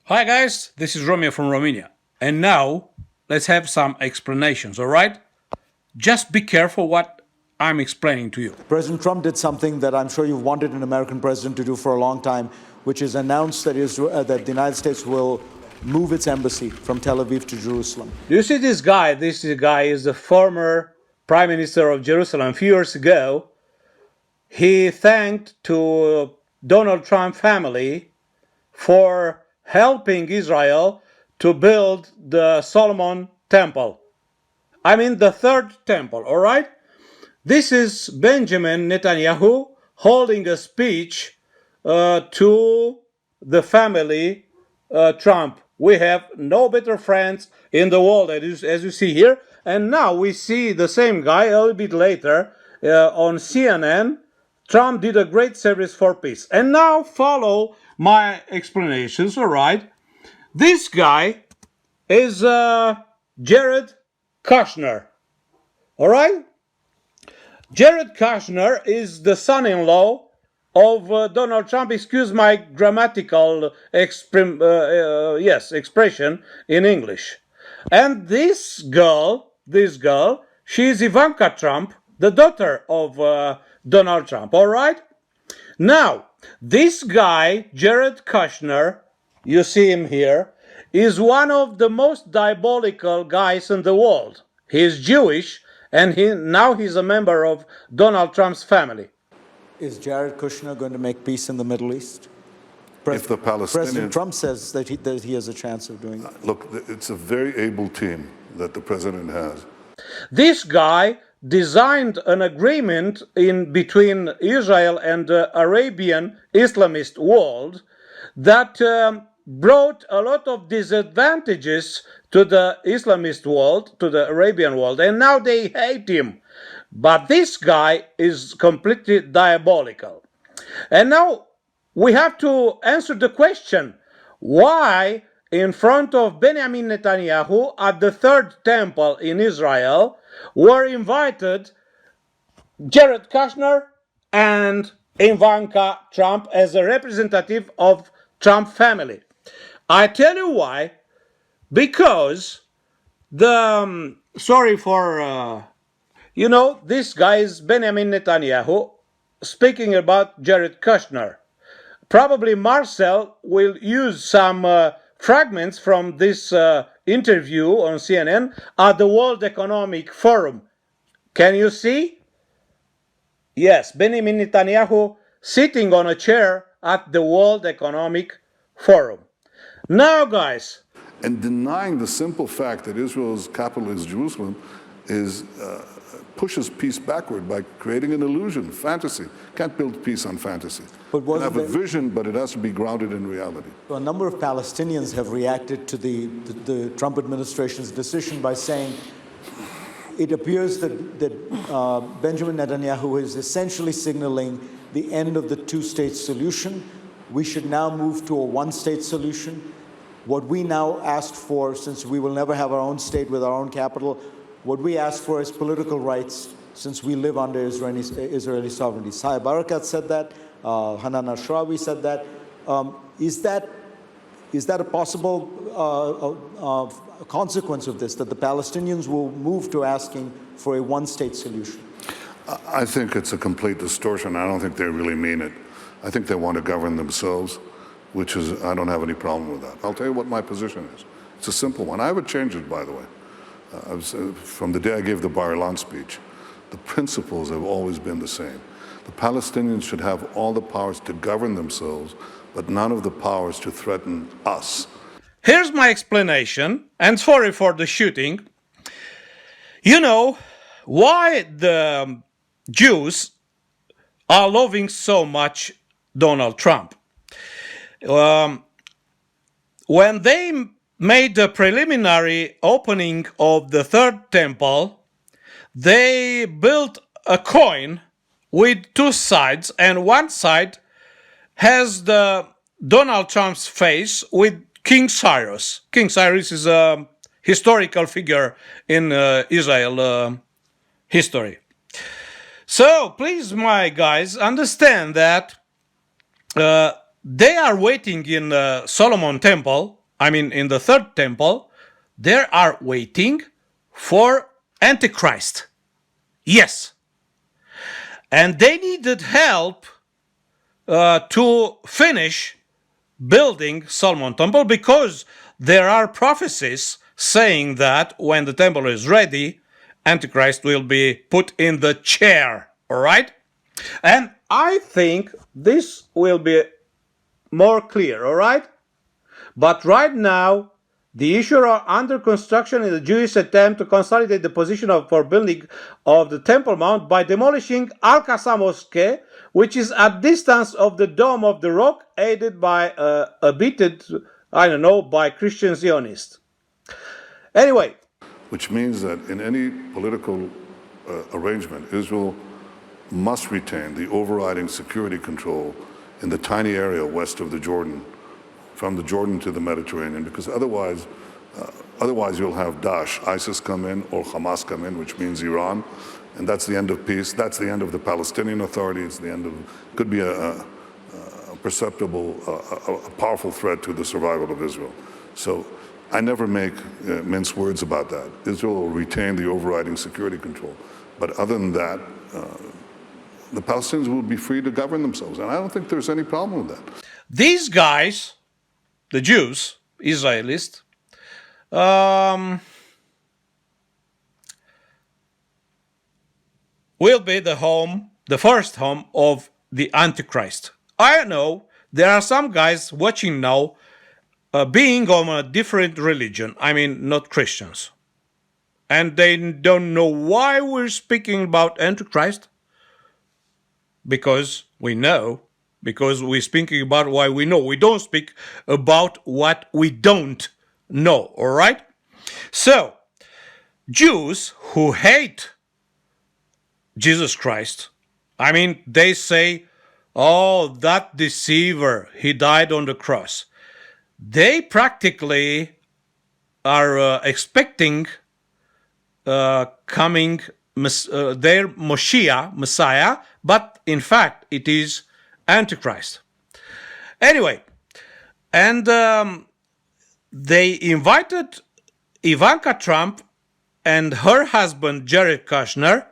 Hi guys, this is Romeo from Romania. And now, let's have some explanations, alright? Just be careful what I'm explaining to you. President Trump did something that I'm sure you've wanted an American president to do for a long time, which is announce that, that the United States will move its embassy from Tel Aviv to Jerusalem. Do you see this guy? This guy is the former Prime Minister of Jerusalem. A few years ago, he thanked to Donald Trump family for helping Israel to build the Solomon Temple. I mean the third temple, all right? This is Benjamin Netanyahu holding a speech to the family Trump. We have no better friends in the world, as you see here. And now we see the same guy a little bit later on CNN. Trump did a great service for peace. And now follow my explanations, all right? This guy is Jared Kushner, all right? Jared Kushner is the son-in-law of Donald Trump. Excuse my grammatical expression in English. And this girl, she's Ivanka Trump, the daughter of Donald Trump, all right? Now, this guy, Jared Kushner, you see him here, is one of the most diabolical guys in the world. He's Jewish, and now he's a member of Donald Trump's family. Is Jared Kushner going to make peace in the Middle East? If the Palestinians... President Trump says that he has a chance of doing that. Look, it's a very able team that the president has. This guy designed an agreement between Israel and the Arabian Islamist world that brought a lot of disadvantages to the Islamist world, to the Arabian world, and now they hate him. But this guy is completely diabolical. And now we have to answer the question, why in front of Benjamin Netanyahu at the third temple in Israel were invited Jared Kushner and Ivanka Trump as a representative of Trump family. I tell you why. Because this guy is Benjamin Netanyahu speaking about Jared Kushner. Probably Marcel will use some fragments from this interview on CNN at the World Economic Forum. Can you see? Yes, Benjamin Netanyahu sitting on a chair at the World Economic Forum. Now, guys. And denying the simple fact that Israel's capital is Jerusalem pushes peace backward by creating an illusion, fantasy. Can't build peace on fantasy. You can have a vision, but it has to be grounded in reality. So a number of Palestinians have reacted to the Trump administration's decision by saying it appears that Benjamin Netanyahu is essentially signaling the end of the two-state solution. We should now move to a one-state solution. What we now ask for, since we will never have our own state with our own capital, what we ask for is political rights, since we live under Israeli sovereignty. Sai Barakat said that. Hanan Ashrawi said that. Is that a possible consequence of this, that the Palestinians will move to asking for a one-state solution? I think it's a complete distortion. I don't think they really mean it. I think they want to govern themselves, which is, I don't have any problem with that. I'll tell you what my position is. It's a simple one. I haven't changed it, by the way. From the day I gave the Bar Ilan speech, the principles have always been the same. The Palestinians should have all the powers to govern themselves, but none of the powers to threaten us. Here's my explanation, and sorry for the shooting. You know why the Jews are loving so much Donald Trump. When they made the preliminary opening of the third temple, they built a coin with two sides, and one side has the Donald Trump's face with King Cyrus. King Cyrus is a historical figure in Israel history. So please, my guys, understand that they are waiting in the Solomon temple, I mean in the third temple, they are waiting for Antichrist. Yes. And they needed help to finish building Solomon temple, because there are prophecies saying that when the temple is ready, Antichrist will be put in the chair. All right? And I think this will be more clear. All right? But right now, the issues are under construction in the Jewish attempt to consolidate the position for building of the Temple Mount by demolishing Al-Qasa Mosque, which is at distance of the Dome of the Rock, aided by abetted, I don't know, by Christian Zionists. Anyway. Which means that in any political arrangement, Israel must retain the overriding security control in the tiny area west of the Jordan, from the Jordan to the Mediterranean, because otherwise you'll have Daesh, ISIS come in, or Hamas come in, which means Iran, and that's the end of peace. That's the end of the Palestinian Authority. It's the end of, could be a perceptible, a powerful threat to the survival of Israel. So I never make mince words about that. Israel will retain the overriding security control. But other than that, the Palestinians will be free to govern themselves. And I don't think there's any problem with that. These guys, the Jews, Israelis, will be the first home of the Antichrist. I know there are some guys watching now being of a different religion, I mean not Christians. And they don't know why we're speaking about Antichrist. Because we know, because we're speaking about why we know. We don't speak about what we don't know, all right? So, Jews who hate Jesus Christ, I mean, they say, oh, that deceiver, he died on the cross. They practically are expecting coming their Messiah, but in fact it is Antichrist. Anyway, and they invited Ivanka Trump and her husband Jared Kushner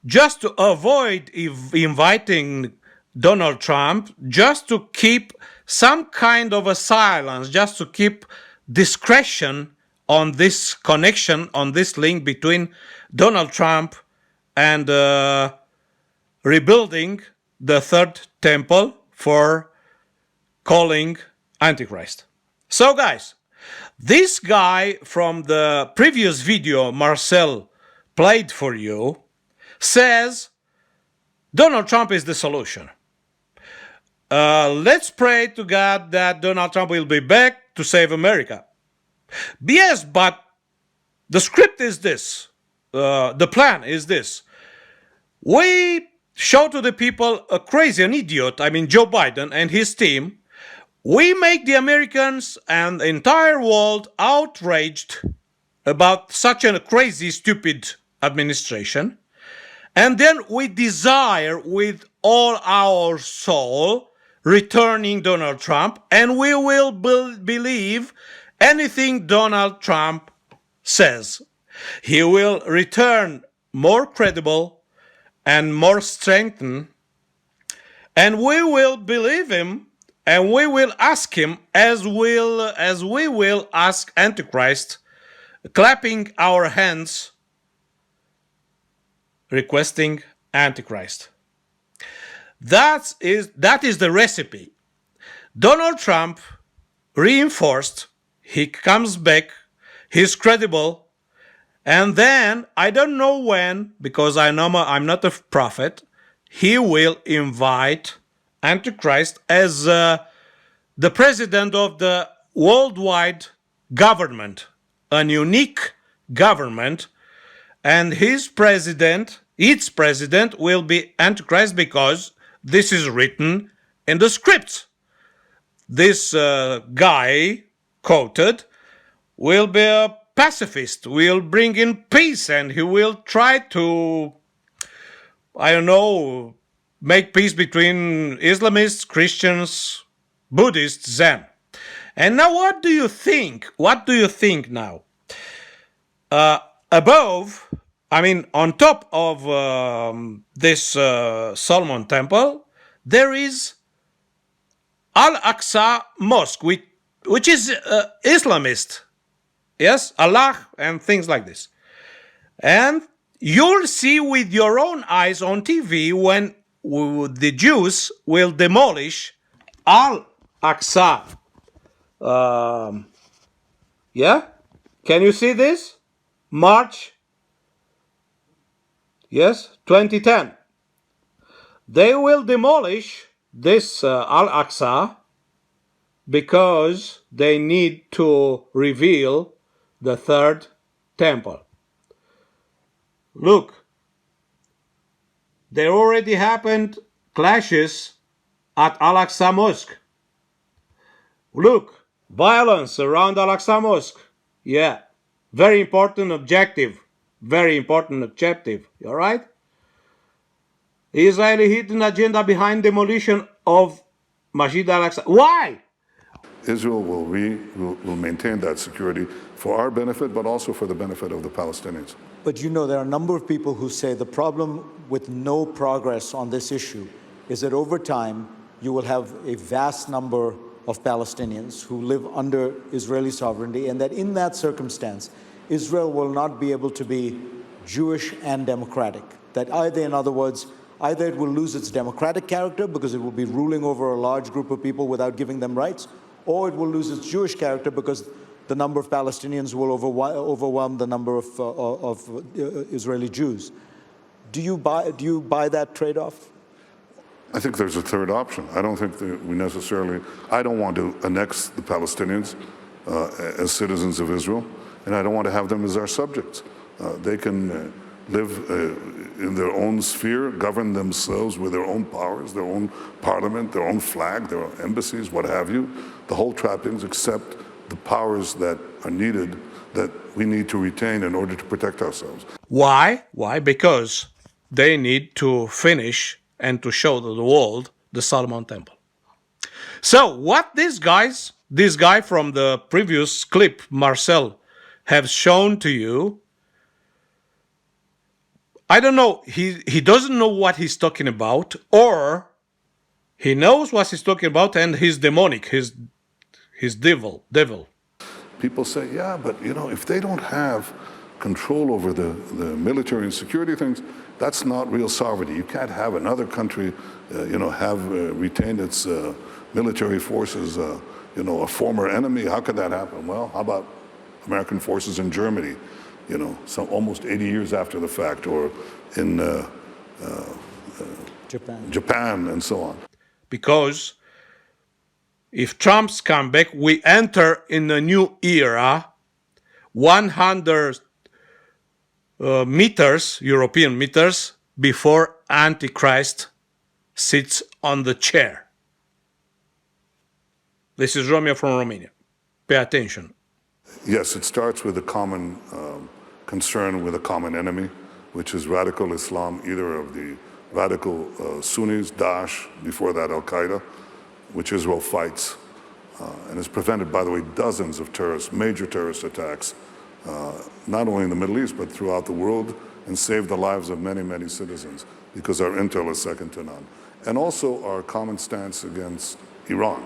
just to avoid inviting Donald Trump, just to keep some kind of a silence, just to keep discretion on this connection, on this link between Donald Trump and rebuilding the third temple for calling Antichrist. So guys, this guy from the previous video Marcel played for you says Donald Trump is the solution. Let's pray to God that Donald Trump will be back to save America. Yes, but the script is this. The plan is this. We show to the people a crazy, an idiot, I mean Joe Biden and his team. We make the Americans and the entire world outraged about such a crazy, stupid administration. And then we desire with all our soul returning Donald Trump, and we will believe anything Donald Trump says. He will return more credible and more strengthened, and we will believe him, and we will ask him as we will ask Antichrist, clapping our hands, requesting Antichrist. That is the recipe. Donald Trump reinforced, he comes back, he's credible, and then, I don't know when, because I'm not a prophet, he will invite Antichrist as the president of the worldwide government, an unique government, and its president will be Antichrist, because this is written in the scripts. This guy quoted will be a pacifist, will bring in peace, and he will try to, I don't know, make peace between Islamists, Christians, Buddhist Zen. And now what do you think? What do you think now? Above, I mean, on top of this Solomon temple, there is Al-Aqsa Mosque, which is Islamist. Yes, Allah and things like this. And you'll see with your own eyes on TV when the Jews will demolish Al-Aqsa. Yeah? Can you see this? March, yes, 2010. They will demolish this Al-Aqsa because they need to reveal the third temple. Look, there already happened clashes at Al-Aqsa Mosque. Look, violence around Al-Aqsa Mosque. Yeah, very important objective. Very important objective. All right? Israeli hidden agenda behind demolition of Masjid al-Aqsa. Why? Israel will maintain that security for our benefit, but also for the benefit of the Palestinians. But you know, there are a number of people who say the problem with no progress on this issue is that over time, you will have a vast number of Palestinians who live under Israeli sovereignty, and that in that circumstance, Israel will not be able to be Jewish and democratic. That either, in other words, either it will lose its democratic character because it will be ruling over a large group of people without giving them rights, or it will lose its Jewish character because the number of Palestinians will overwhelm the number of Israeli Jews. Do you buy that trade-off? I think there's a third option. I don't think that we necessarily, I don't want to annex the Palestinians as citizens of Israel, and I don't want to have them as our subjects. They can live in their own sphere, govern themselves with their own powers, their own parliament, their own flag, their own embassies, what have you, the whole trappings, except the powers that are needed, that we need to retain in order to protect ourselves. Why? Why? Because they need to finish and to show to the world the Solomon Temple. So what this guy from the previous clip, Marcel, have shown to you, I don't know, he doesn't know what he's talking about, or he knows what he's talking about and he's demonic, he's devil. People say, yeah, but you know, if they don't have control over the military and security things, that's not real sovereignty. You can't have another country, have retained its military forces, a former enemy. How could that happen? Well, how about American forces in Germany, some almost 80 years after the fact, or in Japan, and so on. Because if Trump's come back, we enter in a new era, 100 meters, European meters, before Antichrist sits on the chair. This is Romeo from Romania. Pay attention. Yes, it starts with a common concern with a common enemy, which is radical Islam, either of the radical Sunnis, Daesh, before that Al-Qaeda, which Israel fights and has prevented, by the way, dozens of major terrorist attacks, not only in the Middle East, but throughout the world, and saved the lives of many, many citizens, because our intel is second to none. And also our common stance against Iran.